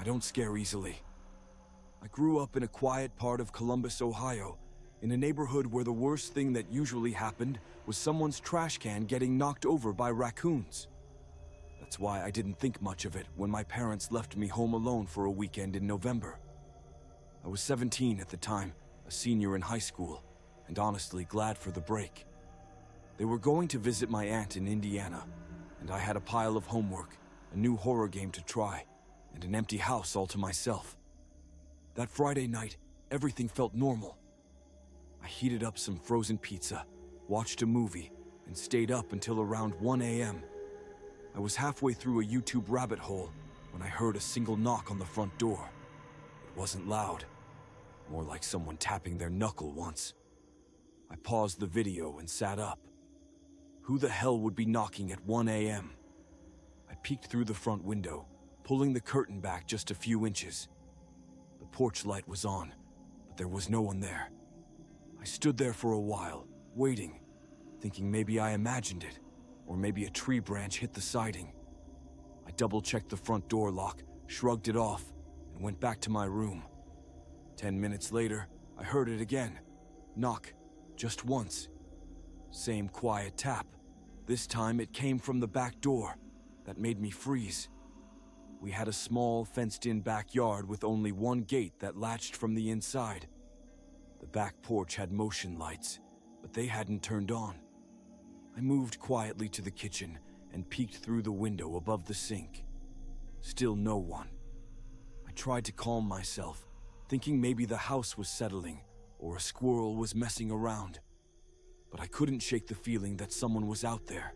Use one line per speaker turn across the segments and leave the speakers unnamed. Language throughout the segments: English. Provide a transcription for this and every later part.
I don't scare easily. I grew up in a quiet part of Columbus, Ohio, in a neighborhood where the worst thing that usually happened was someone's trash can getting knocked over by raccoons. That's why I didn't think much of it when my parents left me home alone for a weekend in November. I was 17 at the time, a senior in high school, and honestly glad for the break. They were going to visit my aunt in Indiana, and I had a pile of homework, a new horror game to try, and an empty house all to myself. That Friday night, everything felt normal. I heated up some frozen pizza, watched a movie, and stayed up until around 1 a.m. I was halfway through a YouTube rabbit hole when I heard a single knock on the front door. It wasn't loud, more like someone tapping their knuckle once. I paused the video and sat up. Who the hell would be knocking at 1 a.m.? I peeked through the front window, pulling the curtain back just a few inches. The porch light was on, but there was no one there. I stood there for a while, waiting, thinking maybe I imagined it, or maybe a tree branch hit the siding. I double-checked the front door lock, shrugged it off, and went back to my room. 10 minutes later, I heard it again. Knock, just once. Same quiet tap. This time it came from the back door. That made me freeze. We had a small, fenced-in backyard with only one gate that latched from the inside. The back porch had motion lights, but they hadn't turned on. I moved quietly to the kitchen and peeked through the window above the sink. Still no one. I tried to calm myself, thinking maybe the house was settling or a squirrel was messing around. But I couldn't shake the feeling that someone was out there.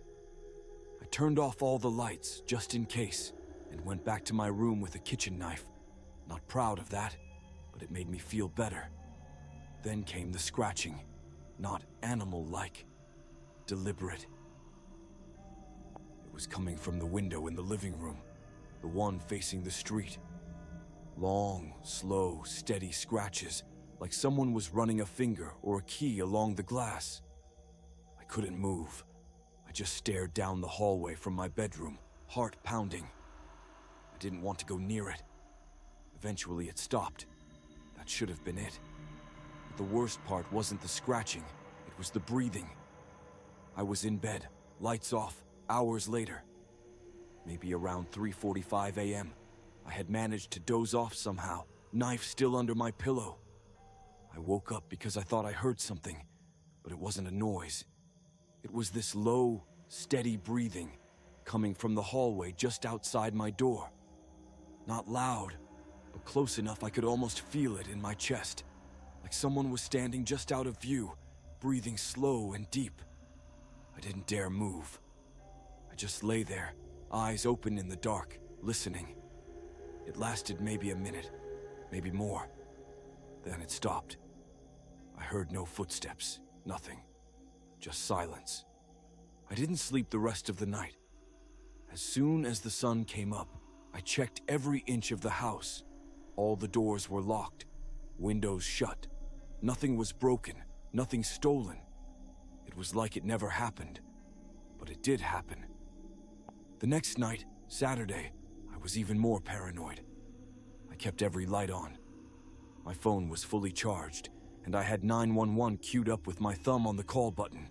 I turned off all the lights, just in case, and went back to my room with a kitchen knife. Not proud of that, but it made me feel better. Then came the scratching, not animal-like, deliberate. It was coming from the window in the living room, the one facing the street. Long, slow, steady scratches, like someone was running a finger or a key along the glass. I couldn't move. I just stared down the hallway from my bedroom, heart pounding. I didn't want to go near it. Eventually it stopped. That should have been it. But the worst part wasn't the scratching, it was the breathing. I was in bed, lights off, hours later. Maybe around 3:45 a.m. I had managed to doze off somehow, knife still under my pillow. I woke up because I thought I heard something, but it wasn't a noise. It was this low, steady breathing coming from the hallway just outside my door. Not loud, but close enough I could almost feel it in my chest, like someone was standing just out of view, breathing slow and deep. I didn't dare move. I just lay there, eyes open in the dark, listening. It lasted maybe a minute, maybe more. Then it stopped. I heard no footsteps, nothing. Just silence. I didn't sleep the rest of the night. As soon as the sun came up, I checked every inch of the house. All the doors were locked, windows shut. Nothing was broken, nothing stolen. It was like it never happened, but it did happen. The next night, Saturday, I was even more paranoid. I kept every light on. My phone was fully charged, and I had 911 queued up with my thumb on the call button.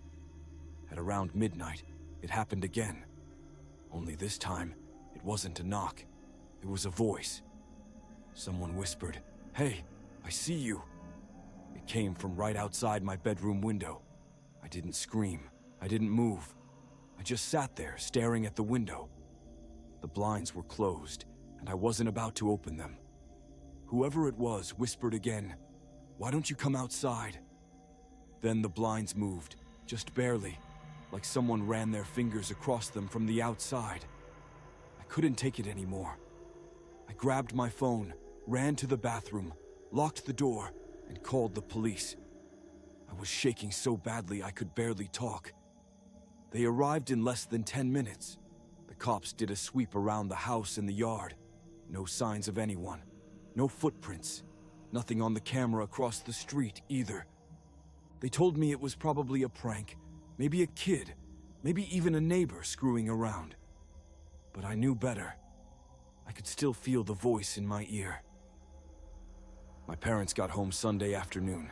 At around midnight, it happened again. Only this time, it wasn't a knock. It was a voice. Someone whispered, "Hey, I see you." It came from right outside my bedroom window. I didn't scream. I didn't move. I just sat there, staring at the window. The blinds were closed, and I wasn't about to open them. Whoever it was whispered again, "Why don't you come outside?" Then the blinds moved, just barely, like someone ran their fingers across them from the outside. I couldn't take it anymore. I grabbed my phone, ran to the bathroom, locked the door, and called the police. I was shaking so badly I could barely talk. They arrived in less than 10 minutes. The cops did a sweep around the house and the yard. No signs of anyone. No footprints. Nothing on the camera across the street either. They told me it was probably a prank, maybe a kid, maybe even a neighbor screwing around. But I knew better. I could still feel the voice in my ear. My parents got home Sunday afternoon.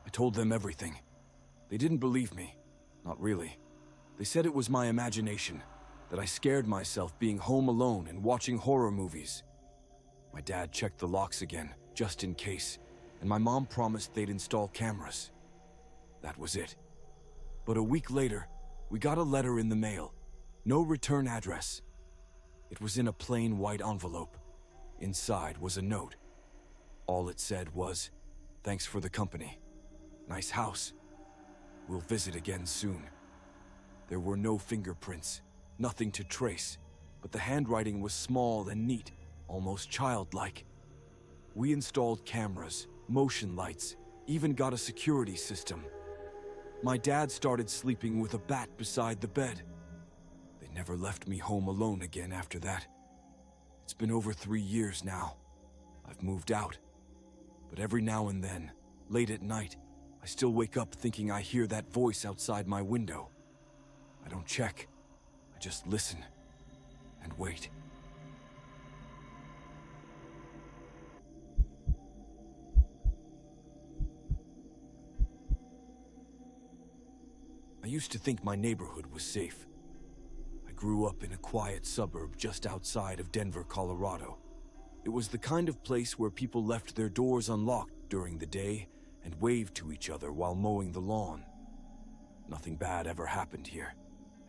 I told them everything. They didn't believe me. Not really. They said it was my imagination, that I scared myself being home alone and watching horror movies. My dad checked the locks again, just in case, and my mom promised they'd install cameras. That was it. But a week later, we got a letter in the mail. No return address. It was in a plain white envelope. Inside was a note. All it said was, "Thanks for the company. Nice house. We'll visit again soon." There were no fingerprints, nothing to trace, but the handwriting was small and neat, almost childlike. We installed cameras, motion lights, even got a security system. My dad started sleeping with a bat beside the bed. They never left me home alone again after that. It's been over 3 years now. I've moved out. But every now and then, late at night, I still wake up thinking I hear that voice outside my window. I don't check. I just listen and wait. I used to think my neighborhood was safe. I grew up in a quiet suburb just outside of Denver, Colorado. It was the kind of place where people left their doors unlocked during the day and waved to each other while mowing the lawn. Nothing bad ever happened here.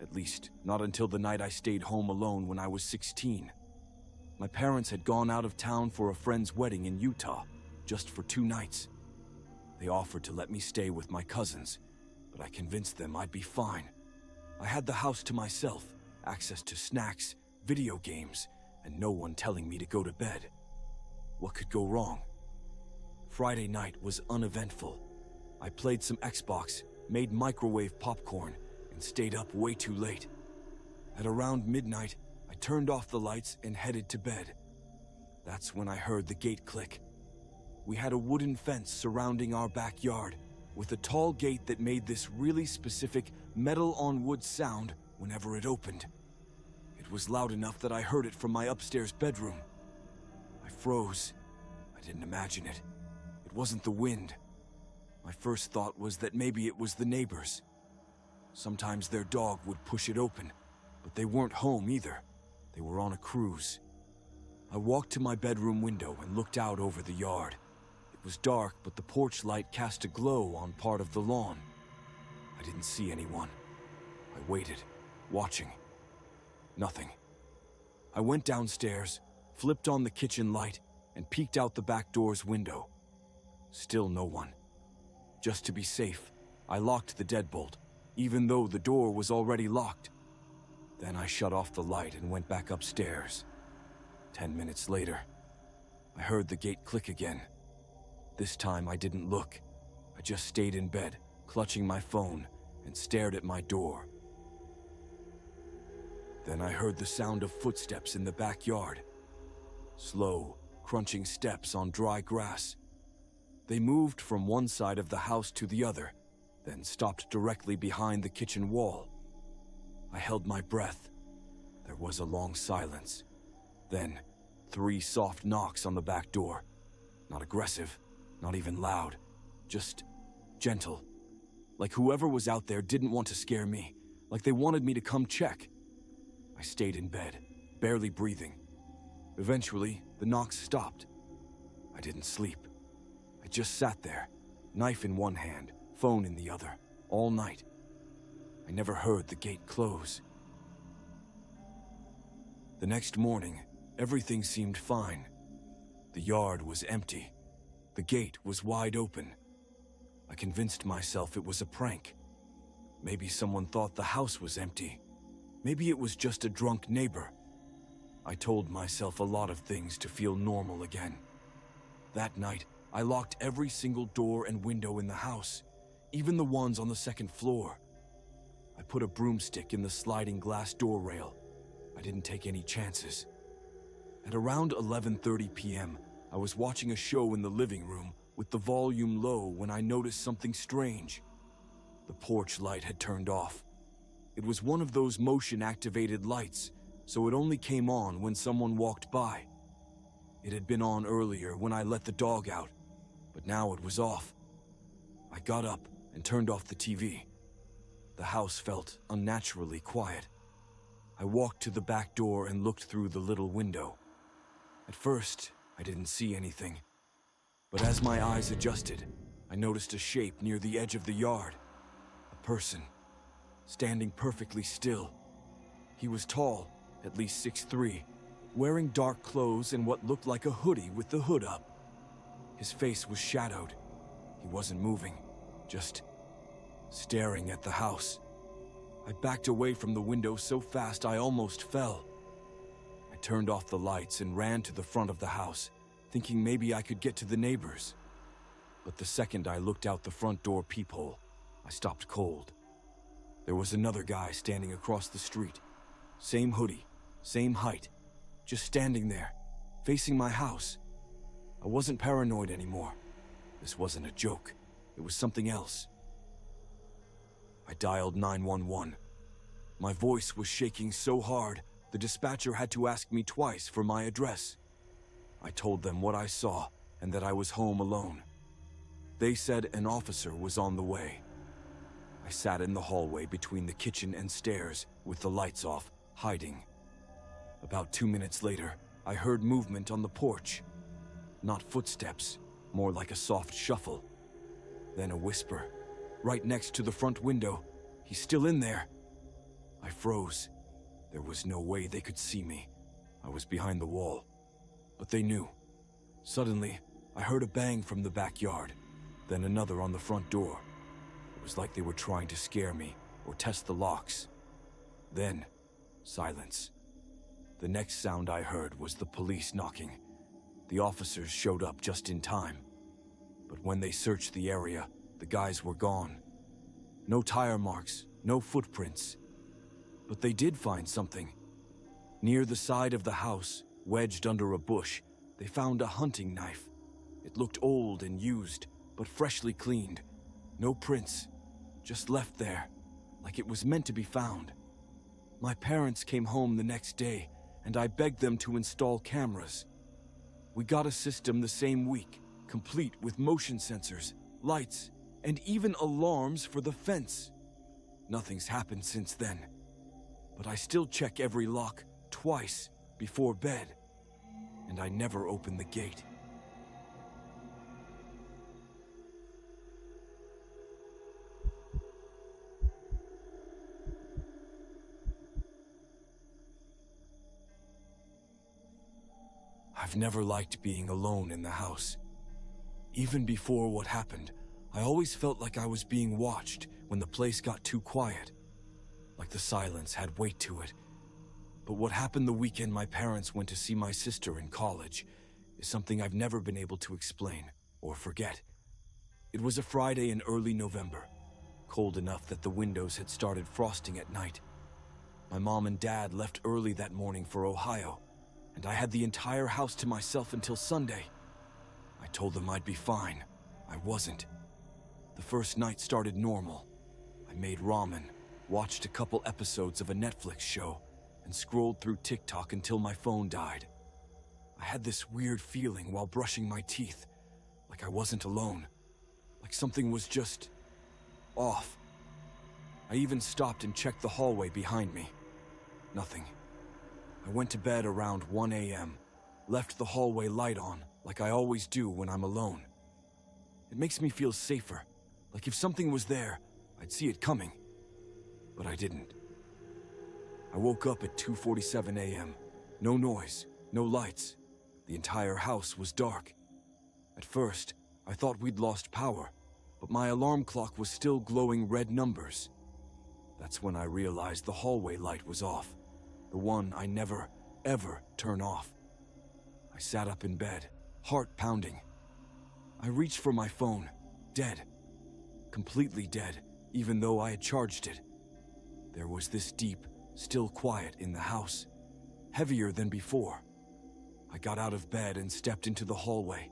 At least, not until the night I stayed home alone when I was 16. My parents had gone out of town for a friend's wedding in Utah, just for 2 nights. They offered to let me stay with my cousins, but I convinced them I'd be fine. I had the house to myself, access to snacks, video games, and no one telling me to go to bed. What could go wrong? Friday night was uneventful. I played some Xbox, made microwave popcorn, and stayed up way too late. At around midnight, I turned off the lights and headed to bed. That's when I heard the gate click. We had a wooden fence surrounding our backyard, with a tall gate that made this really specific metal-on-wood sound whenever it opened. It was loud enough that I heard it from my upstairs bedroom. I froze. I didn't imagine it. It wasn't the wind. My first thought was that maybe it was the neighbors. Sometimes their dog would push it open, but they weren't home either. They were on a cruise. I walked to my bedroom window and looked out over the yard. It was dark, but the porch light cast a glow on part of the lawn. I didn't see anyone. I waited, watching. Nothing. I went downstairs, flipped on the kitchen light, and peeked out the back door's window. Still no one. Just to be safe, I locked the deadbolt, even though the door was already locked. Then I shut off the light and went back upstairs. 10 minutes later, I heard the gate click again. This time I didn't look. I just stayed in bed, clutching my phone, and stared at my door. Then I heard the sound of footsteps in the backyard. Slow, crunching steps on dry grass. They moved from one side of the house to the other, then stopped directly behind the kitchen wall. I held my breath. There was a long silence. Then, 3 soft knocks on the back door. Not aggressive, not even loud, just gentle. Like whoever was out there didn't want to scare me, like they wanted me to come check. I stayed in bed, barely breathing. Eventually, the knocks stopped. I didn't sleep. I just sat there, knife in one hand, phone in the other, all night. I never heard the gate close. The next morning, everything seemed fine. The yard was empty. The gate was wide open. I convinced myself it was a prank. Maybe someone thought the house was empty. Maybe it was just a drunk neighbor. I told myself a lot of things to feel normal again. That night, I locked every single door and window in the house, even the ones on the second floor. I put a broomstick in the sliding glass door rail. I didn't take any chances. At around 11:30 p.m., I was watching a show in the living room with the volume low when I noticed something strange. The porch light had turned off. It was one of those motion-activated lights, so it only came on when someone walked by. It had been on earlier when I let the dog out, but now it was off. I got up and turned off the TV. The house felt unnaturally quiet. I walked to the back door and looked through the little window. At first, I didn't see anything, but as my eyes adjusted, I noticed a shape near the edge of the yard. A person, standing perfectly still. He was tall, at least 6'3", wearing dark clothes and what looked like a hoodie with the hood up. His face was shadowed. He wasn't moving, just staring at the house. I backed away from the window so fast I almost fell. I turned off the lights and ran to the front of the house, thinking maybe I could get to the neighbors. But the second I looked out the front door peephole, I stopped cold. There was another guy standing across the street. Same hoodie, same height, just standing there, facing my house. I wasn't paranoid anymore. This wasn't a joke. It was something else. I dialed 911. My voice was shaking so hard, the dispatcher had to ask me twice for my address. I told them what I saw and that I was home alone. They said an officer was on the way. I sat in the hallway between the kitchen and stairs with the lights off, hiding. About 2 minutes later, I heard movement on the porch. Not footsteps, more like a soft shuffle. Then a whisper. Right next to the front window. He's still in there. I froze. There was no way they could see me. I was behind the wall. But they knew. Suddenly, I heard a bang from the backyard, then another on the front door. It was like they were trying to scare me or test the locks. Then, silence. The next sound I heard was the police knocking. The officers showed up just in time. But when they searched the area, the guys were gone. No tire marks, no footprints. But they did find something. Near the side of the house, wedged under a bush, they found a hunting knife. It looked old and used, but freshly cleaned. No prints, just left there, like it was meant to be found. My parents came home the next day, and I begged them to install cameras. We got a system the same week, complete with motion sensors, lights, and even alarms for the fence. Nothing's happened since then, but I still check every lock twice before bed, and I never open the gate. I've never liked being alone in the house. Even before what happened, I always felt like I was being watched when the place got too quiet, like the silence had weight to it. But what happened the weekend my parents went to see my sister in college is something I've never been able to explain or forget. It was a Friday in early November, cold enough that the windows had started frosting at night. My mom and dad left early that morning for Ohio, and I had the entire house to myself until Sunday. I told them I'd be fine. I wasn't. The first night started normal. I made ramen, watched a couple episodes of a Netflix show, and scrolled through TikTok until my phone died. I had this weird feeling while brushing my teeth, like I wasn't alone, like something was just off. I even stopped and checked the hallway behind me. Nothing. I went to bed around 1 a.m., left the hallway light on, like I always do when I'm alone. It makes me feel safer, like if something was there, I'd see it coming. But I didn't. I woke up at 2:47 a.m. No noise, no lights. The entire house was dark. At first, I thought we'd lost power, but my alarm clock was still glowing red numbers. That's when I realized the hallway light was off, the one I never, ever turn off. I sat up in bed, heart pounding. I reached for my phone, dead. Completely dead, even though I had charged it. There was this deep, still quiet in the house, heavier than before. I got out of bed and stepped into the hallway.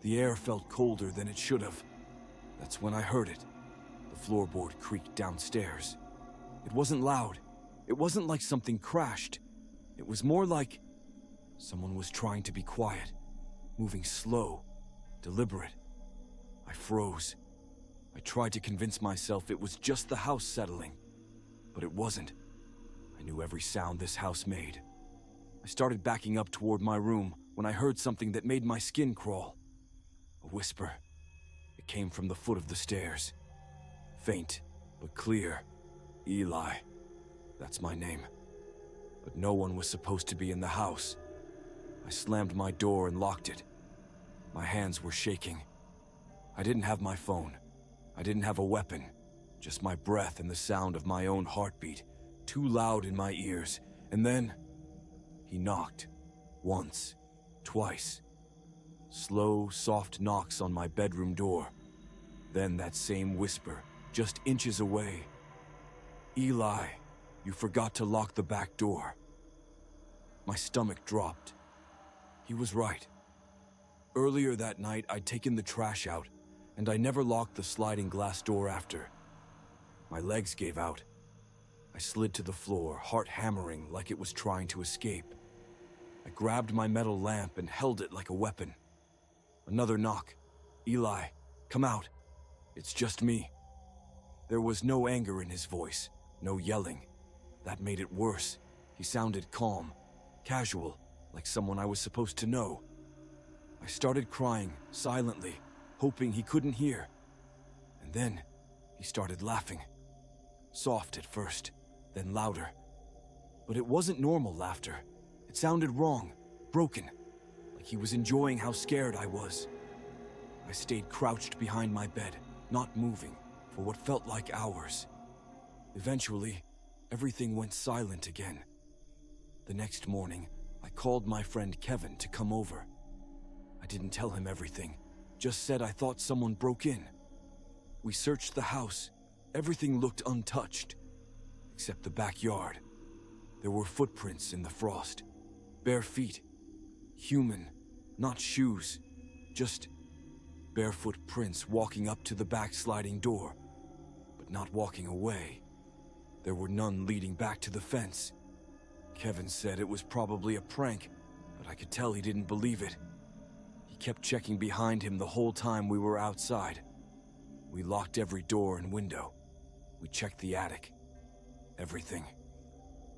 The air felt colder than it should have. That's when I heard it. The floorboard creaked downstairs. It wasn't loud. It wasn't like something crashed. It was more like someone was trying to be quiet, moving slow, deliberate. I froze. I tried to convince myself it was just the house settling, but it wasn't. I knew every sound this house made. I started backing up toward my room when I heard something that made my skin crawl. A whisper. It came from the foot of the stairs. Faint, but clear. Eli. That's my name. But no one was supposed to be in the house. I slammed my door and locked it. My hands were shaking. I didn't have my phone. I didn't have a weapon. Just my breath and the sound of my own heartbeat, too loud in my ears. And then, he knocked. Once. Twice. Slow, soft knocks on my bedroom door. Then that same whisper, just inches away. Eli, you forgot to lock the back door. My stomach dropped. He was right. Earlier that night, I'd taken the trash out, and I never locked the sliding glass door after. My legs gave out. I slid to the floor, heart hammering like it was trying to escape. I grabbed my metal lamp and held it like a weapon. Another knock. Eli, come out. It's just me. There was no anger in his voice, no yelling. That made it worse. He sounded calm, casual, like someone I was supposed to know. I started crying, silently, hoping he couldn't hear. And then, he started laughing. Soft at first, then louder. But it wasn't normal laughter. It sounded wrong, broken, like he was enjoying how scared I was. I stayed crouched behind my bed, not moving, for what felt like hours. Eventually, everything went silent again. The next morning, I called my friend Kevin to come over. I didn't tell him everything, just said I thought someone broke in. We searched the house. Everything looked untouched, except the backyard. There were footprints in the frost, bare feet, human, not shoes, just barefoot prints walking up to the back sliding door, but not walking away. There were none leading back to the fence. Kevin said it was probably a prank, but I could tell he didn't believe it. He kept checking behind him the whole time we were outside. We locked every door and window. We checked the attic. Everything.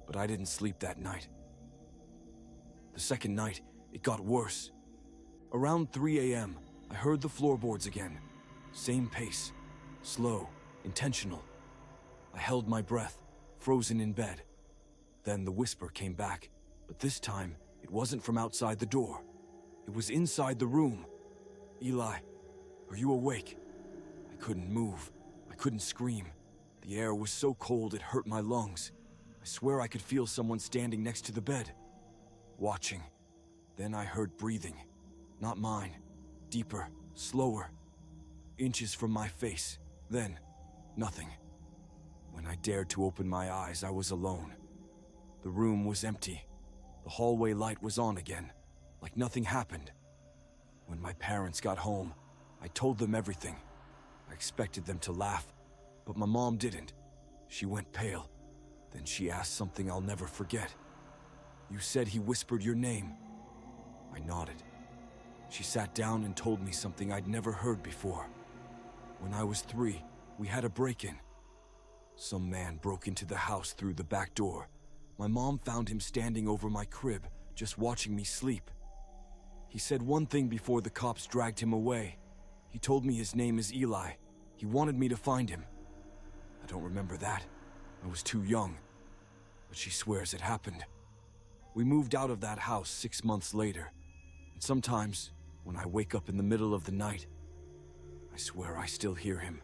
But I didn't sleep that night. The second night, it got worse. Around 3 a.m., I heard the floorboards again. Same pace. Slow. Intentional. I held my breath, frozen in bed. Then the whisper came back, but this time, it wasn't from outside the door. It was inside the room. Eli, are you awake? I couldn't move. I couldn't scream. The air was so cold it hurt my lungs. I swear I could feel someone standing next to the bed, watching. Then I heard breathing. Not mine. Deeper, slower. Inches from my face. Then, nothing. When I dared to open my eyes, I was alone. The room was empty. The hallway light was on again, like nothing happened. When my parents got home, I told them everything. I expected them to laugh, but my mom didn't. She went pale. Then she asked something I'll never forget. You said he whispered your name. I nodded. She sat down and told me something I'd never heard before. When I was 3, we had a break-in. Some man broke into the house through the back door. My mom found him standing over my crib, just watching me sleep. He said one thing before the cops dragged him away. He told me his name is Eli. He wanted me to find him. I don't remember that. I was too young. But she swears it happened. We moved out of that house 6 months later. And sometimes, when I wake up in the middle of the night, I swear I still hear him.